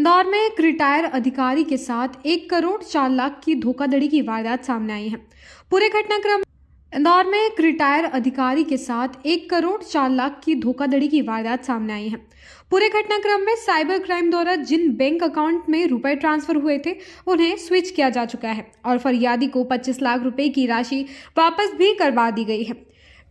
इंदौर में एक रिटायर अधिकारी के साथ 1 करोड़ 4 लाख की धोखाधड़ी की वारदात सामने आई है। पूरे घटनाक्रम इंदौर में एक रिटायर अधिकारी के साथ 1 करोड़ 4 लाख की धोखाधड़ी की वारदात सामने आई है। पूरे घटनाक्रम में साइबर क्राइम द्वारा जिन बैंक अकाउंट में रुपए ट्रांसफर हुए थे उन्हें स्विच किया जा चुका है और फरियादी को 25 लाख रुपए की राशि वापस भी करवा दी गई है।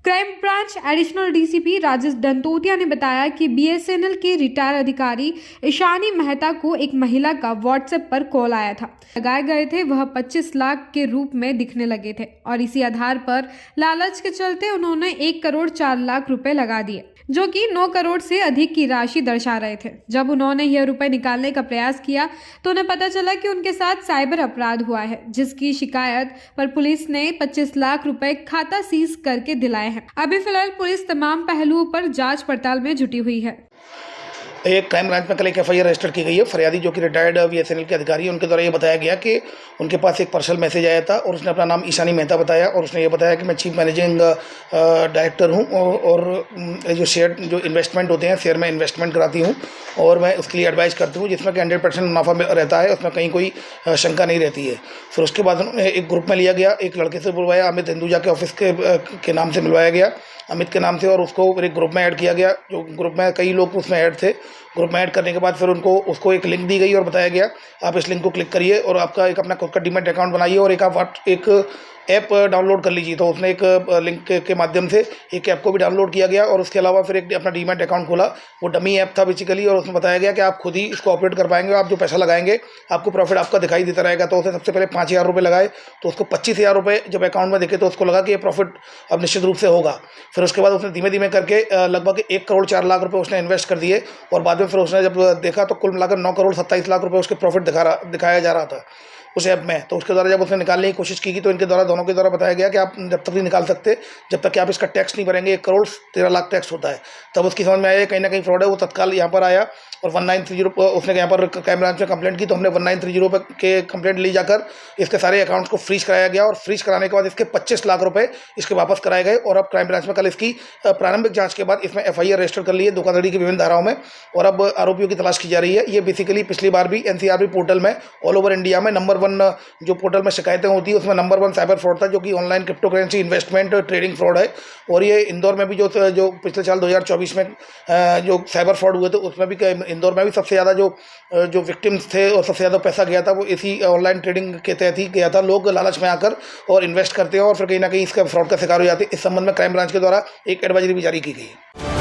Crime branch additional DCP Rajesh Dantotia ने बताया कि बीएसएनएल के रिटायर अधिकारी ईशानी मेहता को एक महिला का व्हाट्सएप पर कॉल आया था। लगाए गए थे वह 25 लाख के रूप में दिखने लगे थे और इसी आधार पर लालच के चलते उन्होंने 1 करोड़ 4 लाख रुपए लगा दिए, जो कि 9 करोड़ से अधिक की राशि दर्शा रहे थे। जब उन्होंने यह रुपए निकालने का प्रयास किया तो उन्हें पता चला कि उनके साथ साइबर अपराध हुआ है, जिसकी शिकायत पर पुलिस ने 25 लाख रुपए खाता सीज करके दिलाए हैं। अभी फिलहाल पुलिस तमाम पहलुओं पर जांच पड़ताल में जुटी हुई है। एक क्राइम ब्रांच में कल एक एफआईआर रजिस्टर की गई है। फरियादी जो कि रिटायर्ड बीएसएनएल के अधिकारी हैं, उनके द्वारा ये बताया गया कि उनके पास एक पर्सनल मैसेज आया था और उसने अपना नाम ईशानी मेहता बताया और उसने ये बताया कि मैं चीफ मैनेजिंग डायरेक्टर हूँ और जो शेयर जो इन्वेस्टमेंट होते हैं शेयर में इन्वेस्टमेंट कराती हूँ और मैं उसके लिए एडवाइस करती हूँ, जिसमें कि 100% मुनाफा रहता है, उसमें कहीं कोई शंका नहीं रहती है। फिर उसके बाद उन्होंने एक ग्रुप में लिया गया, एक लड़के से बुलवाया, अमित हिंदुजा के ऑफिस के नाम से मिलवाया गया, अमित के नाम से, और उसको फिर एक ग्रुप में ऐड किया गया। जो ग्रुप में कई लोग उसमें ऐड थे। ग्रुप में ऐड करने के बाद फिर उसको एक लिंक दी गई और बताया गया आप इस लिंक को क्लिक करिए और आपका एक अपना खुद का डीमैट अकाउंट बनाइए और एक ऐप डाउनलोड कर लीजिए। तो उसने एक लिंक के माध्यम से एक ऐप को भी डाउनलोड किया गया और उसके अलावा फिर एक अपना डीमैट अकाउंट खोला। वो डमी ऐप था बेसिकली और उसमें बताया गया कि आप खुद ही इसको ऑपरेट कर पाएंगे, आप जो पैसा लगाएंगे आपको प्रॉफिट आपका दिखाई देता रहेगा। तो उसने सबसे पहले 5,000 रुपये लगाए, तो उसको 25,000 रुपये जब अकाउंट में देखे तो उसको लगा कि ये प्रॉफिट अब निश्चित रूप से होगा। फिर उसके बाद उसने धीमे धीमे करके लगभग 1 करोड़ 4 लाख रुपये उसने इन्वेस्ट कर दिए और बाद में फिर उसने जब देखा तो कुल मिलाकर 9 करोड़ 27 लाख रुपये उसके प्रॉफिट दिखाया जा रहा था उस ऐप में। तो उसके द्वारा जब उसने निकालने की कोशिश की तो इनके द्वारा दोनों के द्वारा बताया गया कि आप जब तक नहीं निकाल सकते जब तक कि आप इसका टैक्स नहीं भरेंगे। 1 करोड़ 13 लाख टैक्स होता है। तब उसकी समझ में आया कहीं ना कहीं फ्रॉड है। वो तत्काल यहाँ पर आया और 1930 उसने यहाँ पर क्राइम ब्रांच में कंप्लेंट की। तो हमने 1930 पर के कंप्लेंट ली जाकर इसके सारे अकाउंट्स को फ्रीज कराया गया और फ्रीज कराने के बाद इसके 25 लाख रुपये इसके वापस कराए गए। और अब क्राइम ब्रांच में कल इसकी प्रारंभिक जाँच के बाद इसमें एफआईआर रजिस्टर कर ली है धोखाधड़ी की विभिन्न धाराओं में और अब आरोपियों की तलाश की जा रही है। ये बेसिकली पिछली बार भी एनसीआरबी पोर्टल में ऑल ओवर इंडिया में नंबर 1 जो पोर्टल में शिकायतें होती है उसमें नंबर 1 साइबर फ्रॉड था, जो कि online crypto currency investment trading fraud है। और ये इंदौर में भी जो पिछले साल 2024 में जो साइबर फ्रॉड हुए थे उसमें भी इंदौर में भी सबसे ज़्यादा जो विक्टिम्स थे और सबसे ज़्यादा पैसा गया था वो इसी ऑनलाइन ट्रेडिंग के तहत ही गया था। लोग लालच में आकर और इन्वेस्ट करते हैं और फिर कहीं ना कहीं इसका फ्रॉड का शिकार हो जाते हैं। इस संबंध में क्राइम ब्रांच के द्वारा एक एडवाइजरी भी जारी की गई है।